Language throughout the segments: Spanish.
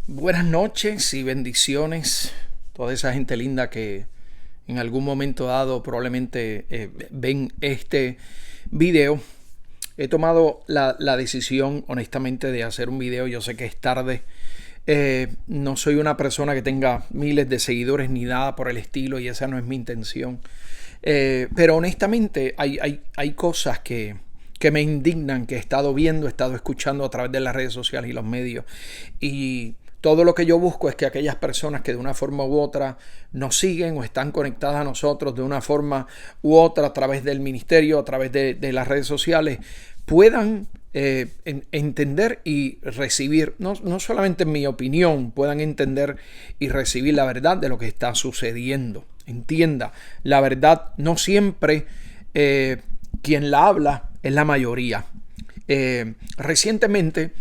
Buenas noches y bendiciones. Toda esa gente linda que en algún momento dado probablemente ven este video. He tomado la decisión honestamente de hacer un video. Yo sé que es tarde. No soy una persona que tenga miles de seguidores ni nada por el estilo y esa no es mi intención. Pero honestamente hay cosas que me indignan, que he estado viendo, he estado escuchando a través de las redes sociales y los medios. Y todo lo que yo busco es que aquellas personas que de una forma u otra nos siguen o están conectadas a nosotros de una forma u otra a través del ministerio, a través de las redes sociales, puedan entender y recibir, no solamente mi opinión, puedan entender y recibir la verdad de lo que está sucediendo. Entienda, la verdad no siempre quien la habla es la mayoría. Recientemente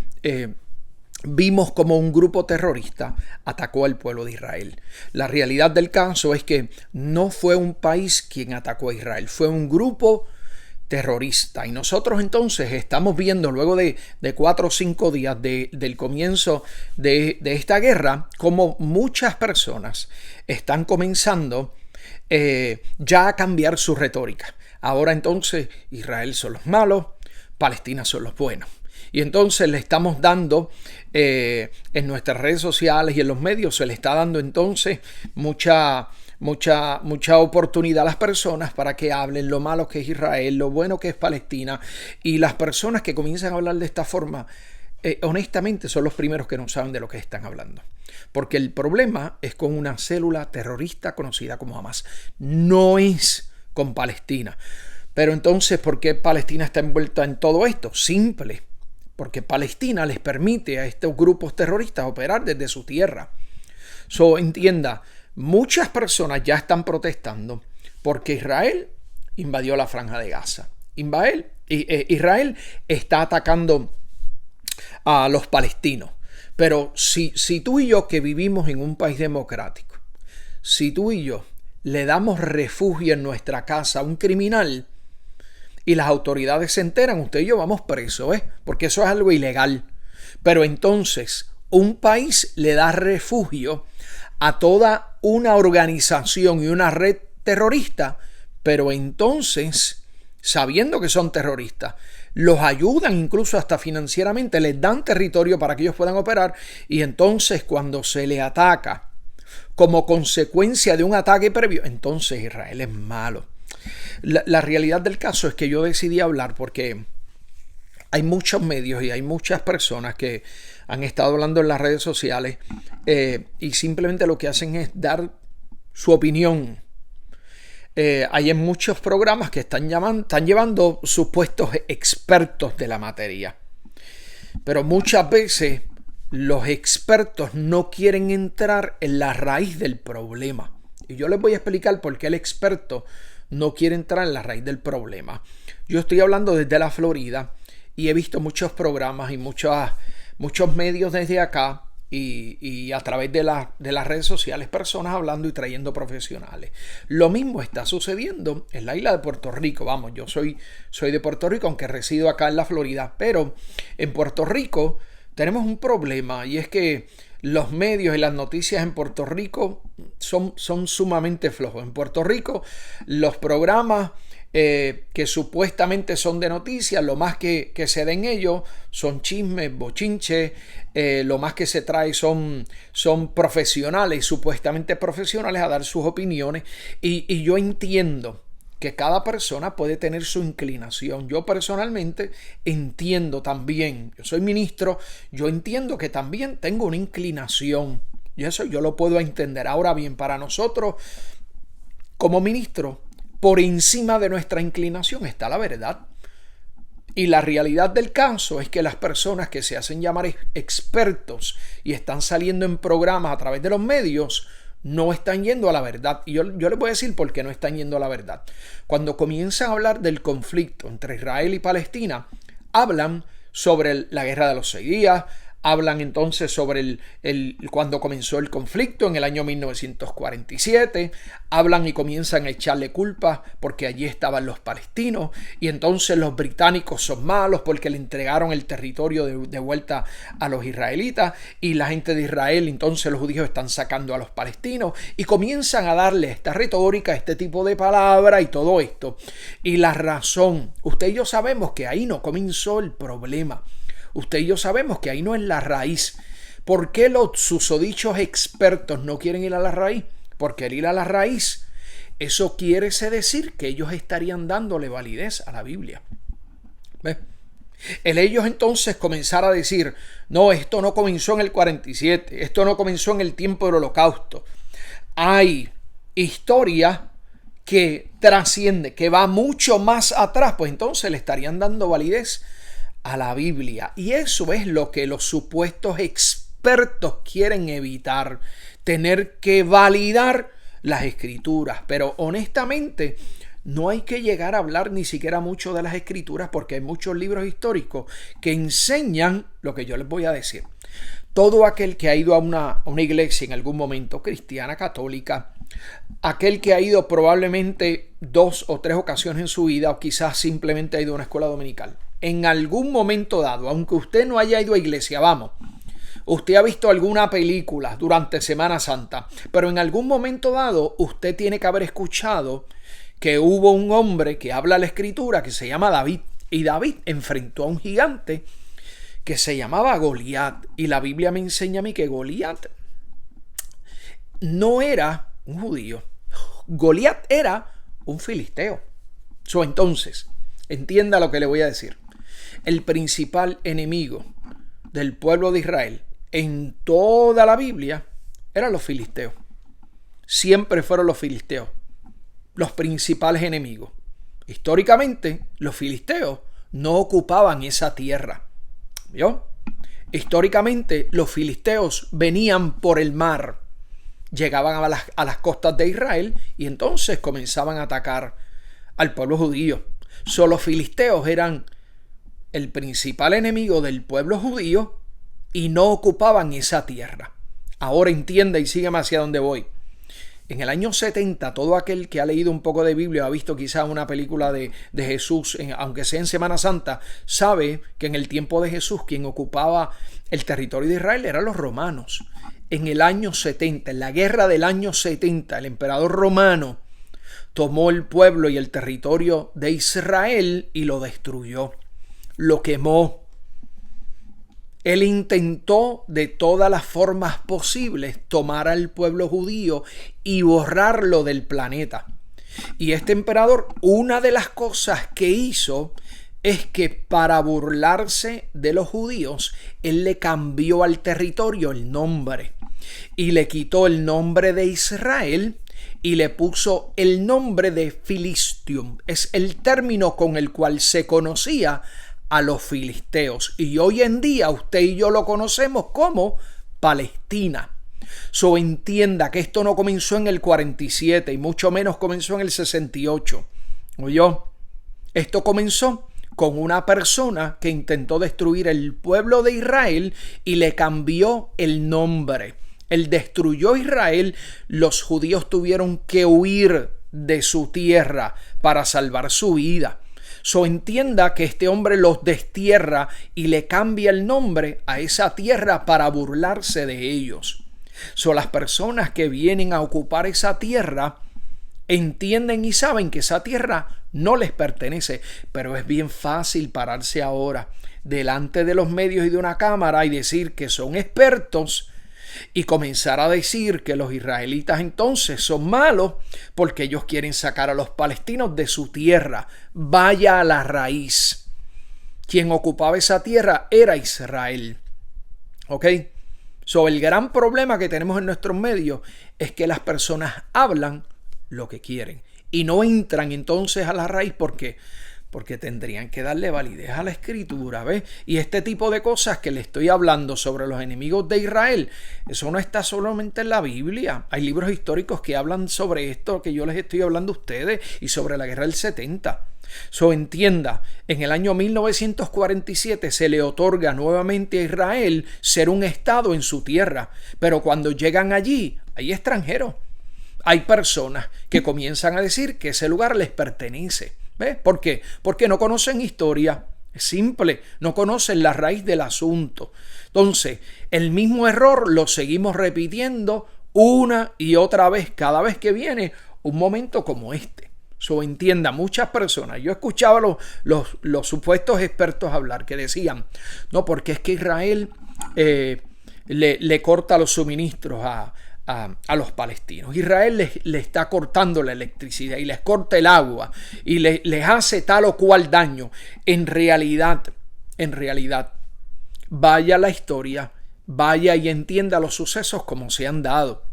vimos como un grupo terrorista atacó al pueblo de Israel. La realidad del caso es que no fue un país quien atacó a Israel, fue un grupo terrorista. Y nosotros entonces estamos viendo luego de 4 o 5 días del comienzo de esta guerra, como muchas personas están comenzando ya a cambiar su retórica. Ahora entonces Israel son los malos, Palestina son los buenos. Y entonces le estamos dando en nuestras redes sociales y en los medios, se le está dando entonces mucha oportunidad a las personas para que hablen lo malo que es Israel, lo bueno que es Palestina. Y las personas que comienzan a hablar de esta forma, honestamente son los primeros que no saben de lo que están hablando. Porque el problema es con una célula terrorista conocida como Hamas. No es con Palestina. Pero entonces, ¿por qué Palestina está envuelta en todo esto? Simple. Porque Palestina les permite a estos grupos terroristas operar desde su tierra. Entienda, muchas personas ya están protestando porque Israel invadió la Franja de Gaza. Israel está atacando a los palestinos. Pero si tú y yo que vivimos en un país democrático, si tú y yo le damos refugio en nuestra casa a un criminal y las autoridades se enteran, usted y yo vamos presos, porque eso es algo ilegal. Pero entonces un país le da refugio a toda una organización y una red terrorista, pero entonces, sabiendo que son terroristas, los ayudan incluso hasta financieramente, les dan territorio para que ellos puedan operar, y entonces cuando se le ataca como consecuencia de un ataque previo, entonces Israel es malo. La realidad del caso es que yo decidí hablar porque hay muchos medios y hay muchas personas que han estado hablando en las redes sociales y simplemente lo que hacen es dar su opinión. Hay en muchos programas que están llevando supuestos expertos de la materia. Pero muchas veces los expertos no quieren entrar en la raíz del problema. Y yo les voy a explicar por qué el experto no quiere entrar en la raíz del problema. Yo estoy hablando desde la Florida y he visto muchos programas y muchos medios desde acá y a través de las redes sociales, personas hablando y trayendo profesionales. Lo mismo está sucediendo en la isla de Puerto Rico. Vamos, yo soy de Puerto Rico, aunque resido acá en la Florida, pero en Puerto Rico tenemos un problema y es que los medios y las noticias en Puerto Rico son sumamente flojos. En Puerto Rico los programas que supuestamente son de noticias, lo más que se den ellos son chismes, bochinches, lo más que se trae son profesionales, supuestamente profesionales a dar sus opiniones y yo entiendo que cada persona puede tener su inclinación. Yo personalmente entiendo también, yo soy ministro, yo entiendo que también tengo una inclinación y eso yo lo puedo entender. Ahora bien, para nosotros como ministro, por encima de nuestra inclinación está la verdad. Y la realidad del caso es que las personas que se hacen llamar expertos y están saliendo en programas a través de los medios no están yendo a la verdad. Y yo les voy a decir por qué no están yendo a la verdad. Cuando comienzan a hablar del conflicto entre Israel y Palestina, hablan sobre la guerra de los 6 días, hablan entonces sobre cuando comenzó el conflicto en el año 1947, hablan y comienzan a echarle culpa porque allí estaban los palestinos y entonces los británicos son malos porque le entregaron el territorio de vuelta a los israelitas y la gente de Israel, entonces los judíos están sacando a los palestinos y comienzan a darle esta retórica, este tipo de palabra y todo esto. Y la razón, usted y yo sabemos que ahí no comenzó el problema. Usted y yo sabemos que ahí no es la raíz. ¿Por qué los susodichos expertos no quieren ir a la raíz? Porque ir a la raíz, eso quiere decir que ellos estarían dándole validez a la Biblia. ¿Ves? Ellos entonces comenzar a decir, no, esto no comenzó en el 47, esto no comenzó en el tiempo del Holocausto. Hay historia que trasciende, que va mucho más atrás, pues entonces le estarían dando validez a la Biblia. Y eso es lo que los supuestos expertos quieren evitar, tener que validar las escrituras. Pero honestamente no hay que llegar a hablar ni siquiera mucho de las escrituras porque hay muchos libros históricos que enseñan lo que yo les voy a decir. Todo aquel que ha ido a una iglesia en algún momento, cristiana, católica, aquel que ha ido probablemente 2 o 3 ocasiones en su vida o quizás simplemente ha ido a una escuela dominical, en algún momento dado, aunque usted no haya ido a iglesia, vamos, usted ha visto alguna película durante Semana Santa, pero en algún momento dado usted tiene que haber escuchado que hubo un hombre que habla la escritura que se llama David, y David enfrentó a un gigante que se llamaba Goliat, y la Biblia me enseña a mí que Goliat no era un judío, Goliat era un filisteo. Entonces, entienda lo que le voy a decir. El principal enemigo del pueblo de Israel en toda la Biblia eran los filisteos. Siempre fueron los filisteos los principales enemigos. Históricamente, los filisteos no ocupaban esa tierra. ¿Vio? Históricamente, los filisteos venían por el mar, llegaban a las costas de Israel y entonces comenzaban a atacar al pueblo judío. Los filisteos eran el principal enemigo del pueblo judío y no ocupaban esa tierra. Ahora entienda y sígueme hacia donde voy. En el año 70, todo aquel que ha leído un poco de Biblia, ha visto quizás una película de Jesús, aunque sea en Semana Santa, sabe que en el tiempo de Jesús quien ocupaba el territorio de Israel eran los romanos. En el año 70, en la guerra del año 70, el emperador romano tomó el pueblo y el territorio de Israel y lo destruyó, lo quemó. Él intentó de todas las formas posibles tomar al pueblo judío y borrarlo del planeta. Y este emperador, una de las cosas que hizo es que para burlarse de los judíos, él le cambió al territorio el nombre y le quitó el nombre de Israel y le puso el nombre de Filistium. Es el término con el cual se conocía a los filisteos y hoy en día usted y yo lo conocemos como Palestina. Entienda que esto no comenzó en el 47 y mucho menos comenzó en el 68. ¿Oyó? Esto comenzó con una persona que intentó destruir el pueblo de Israel y le cambió el nombre. Él destruyó Israel, los judíos tuvieron que huir de su tierra para salvar su vida. Entienda que este hombre los destierra y le cambia el nombre a esa tierra para burlarse de ellos. Las personas que vienen a ocupar esa tierra entienden y saben que esa tierra no les pertenece, pero es bien fácil pararse ahora delante de los medios y de una cámara y decir que son expertos y comenzar a decir que los israelitas entonces son malos porque ellos quieren sacar a los palestinos de su tierra. Vaya a la raíz. Quien ocupaba esa tierra era Israel. ¿Ok? El gran problema que tenemos en nuestros medios es que las personas hablan lo que quieren y no entran entonces a la raíz. ¿Por qué? porque tendrían que darle validez a la escritura, ¿ves? Y este tipo de cosas que le estoy hablando sobre los enemigos de Israel, eso no está solamente en la Biblia. Hay libros históricos que hablan sobre esto que yo les estoy hablando a ustedes y sobre la guerra del 70. Entienda, en el año 1947 se le otorga nuevamente a Israel ser un estado en su tierra, pero cuando llegan allí hay extranjeros. Hay personas que comienzan a decir que ese lugar les pertenece. ¿Ves? ¿Por qué? Porque no conocen historia. Es simple, no conocen la raíz del asunto. Entonces, el mismo error lo seguimos repitiendo una y otra vez, cada vez que viene un momento como este. Entienda, muchas personas, yo escuchaba los supuestos expertos hablar que decían, no, porque es que Israel le corta los suministros a los palestinos. Israel les está cortando la electricidad y les corta el agua y les hace tal o cual daño. En realidad, vaya la historia, vaya y entienda los sucesos como se han dado.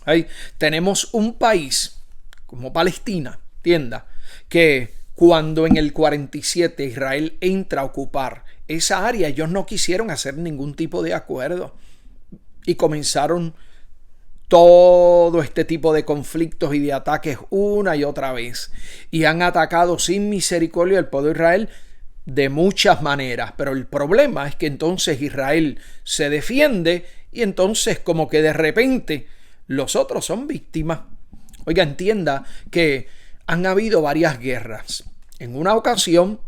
Ahí tenemos un país como Palestina, entienda, que cuando en el 47 Israel entra a ocupar esa área, ellos no quisieron hacer ningún tipo de acuerdo y comenzaron todo este tipo de conflictos y de ataques una y otra vez. Y han atacado sin misericordia al pueblo de Israel de muchas maneras. Pero el problema es que entonces Israel se defiende y entonces como que de repente los otros son víctimas. Oiga, entienda que han habido varias guerras. En una ocasión,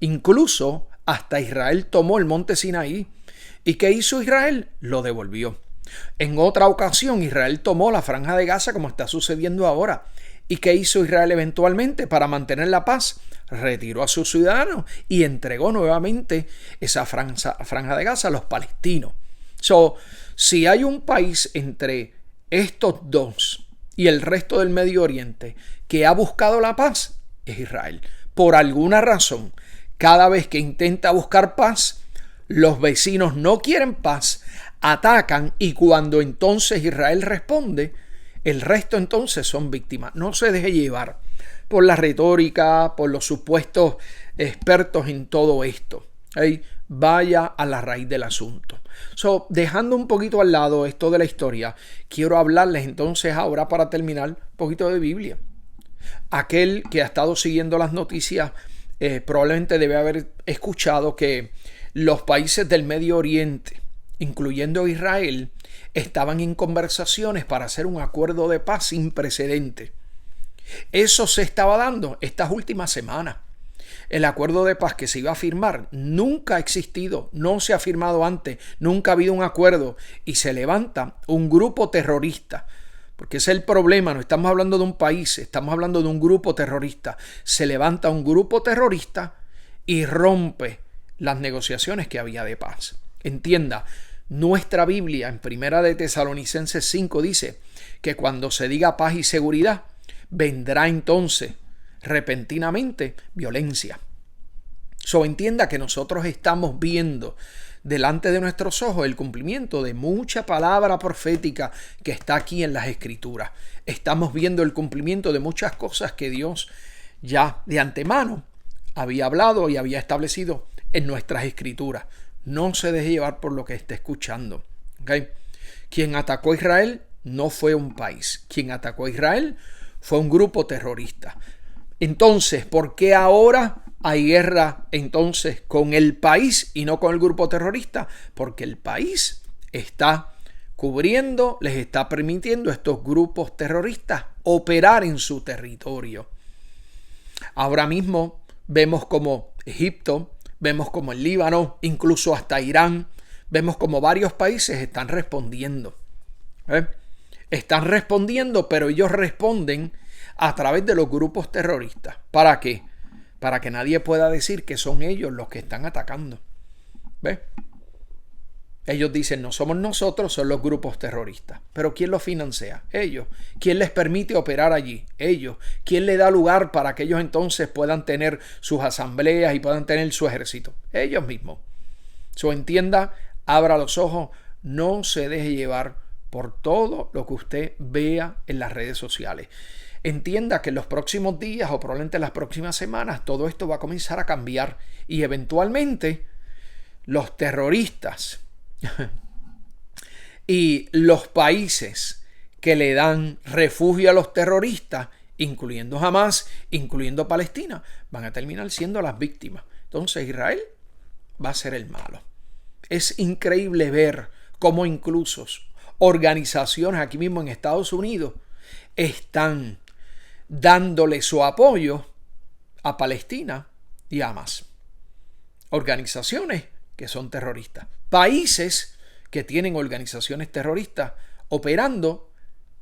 incluso hasta Israel tomó el monte Sinaí. ¿Y qué hizo Israel? Lo devolvió. En otra ocasión Israel tomó la franja de Gaza como está sucediendo ahora. ¿Y qué hizo Israel eventualmente para mantener la paz? Retiró a sus ciudadanos y entregó nuevamente esa franja de Gaza a los palestinos. Si hay un país entre estos dos y el resto del Medio Oriente que ha buscado la paz, es Israel. Por alguna razón, cada vez que intenta buscar paz, los vecinos no quieren paz, atacan y cuando entonces Israel responde, el resto entonces son víctimas. No se deje llevar por la retórica, por los supuestos expertos en todo esto. Vaya a la raíz del asunto. Dejando un poquito al lado esto de la historia, quiero hablarles entonces ahora para terminar un poquito de Biblia. Aquel que ha estado siguiendo las noticias probablemente debe haber escuchado que los países del Medio Oriente, incluyendo Israel, estaban en conversaciones para hacer un acuerdo de paz sin precedentes. Eso se estaba dando estas últimas semanas. El acuerdo de paz que se iba a firmar nunca ha existido, no se ha firmado antes, nunca ha habido un acuerdo y se levanta un grupo terrorista. Porque ese es el problema, no estamos hablando de un país, estamos hablando de un grupo terrorista. Se levanta un grupo terrorista y rompe las negociaciones que había de paz. Entienda, nuestra Biblia en Primera de Tesalonicenses 5 dice que cuando se diga paz y seguridad, vendrá entonces repentinamente violencia. Entienda que nosotros estamos viendo delante de nuestros ojos el cumplimiento de mucha palabra profética que está aquí en las Escrituras. Estamos viendo el cumplimiento de muchas cosas que Dios ya de antemano había hablado y había establecido en nuestras Escrituras. No se deje llevar por lo que esté escuchando. Quien atacó a Israel no fue un país. Quien atacó a Israel fue un grupo terrorista. Entonces, ¿por qué ahora hay guerra entonces con el país y no con el grupo terrorista? Porque el país está cubriendo, les está permitiendo a estos grupos terroristas operar en su territorio. Ahora mismo vemos como Egipto, vemos como el Líbano, incluso hasta Irán, vemos como varios países están respondiendo. Están respondiendo, pero ellos responden a través de los grupos terroristas. ¿Para qué? Para que nadie pueda decir que son ellos los que están atacando. ¿Ves? Ellos dicen, no somos nosotros, son los grupos terroristas. Pero ¿quién los financia? Ellos. ¿Quién les permite operar allí? Ellos. ¿Quién le da lugar para que ellos entonces puedan tener sus asambleas y puedan tener su ejército? Ellos mismos. Entienda, abra los ojos, no se deje llevar por todo lo que usted vea en las redes sociales. entienda que en los próximos días o probablemente en las próximas semanas todo esto va a comenzar a cambiar y eventualmente los terroristas y los países que le dan refugio a los terroristas, incluyendo Hamas, incluyendo Palestina, van a terminar siendo las víctimas. Entonces Israel va a ser el malo. Es increíble ver cómo incluso organizaciones aquí mismo en Estados Unidos están dándole su apoyo a Palestina y a Hamas. Organizaciones que son terroristas. Países que tienen organizaciones terroristas operando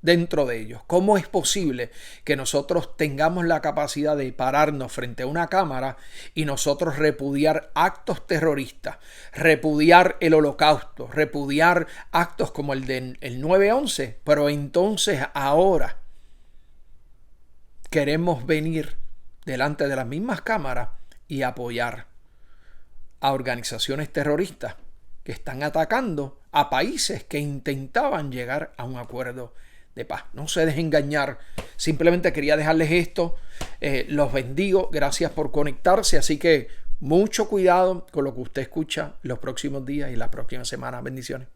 dentro de ellos. ¿Cómo es posible que nosotros tengamos la capacidad de pararnos frente a una cámara y nosotros repudiar actos terroristas, repudiar el Holocausto, repudiar actos como el del 9/11, pero entonces ahora queremos venir delante de las mismas cámaras y apoyar a organizaciones terroristas que están atacando a países que intentaban llegar a un acuerdo de paz? No se dejen engañar. Simplemente quería dejarles esto. Los bendigo. Gracias por conectarse. Así que mucho cuidado con lo que usted escucha los próximos días y las próximas semanas. Bendiciones.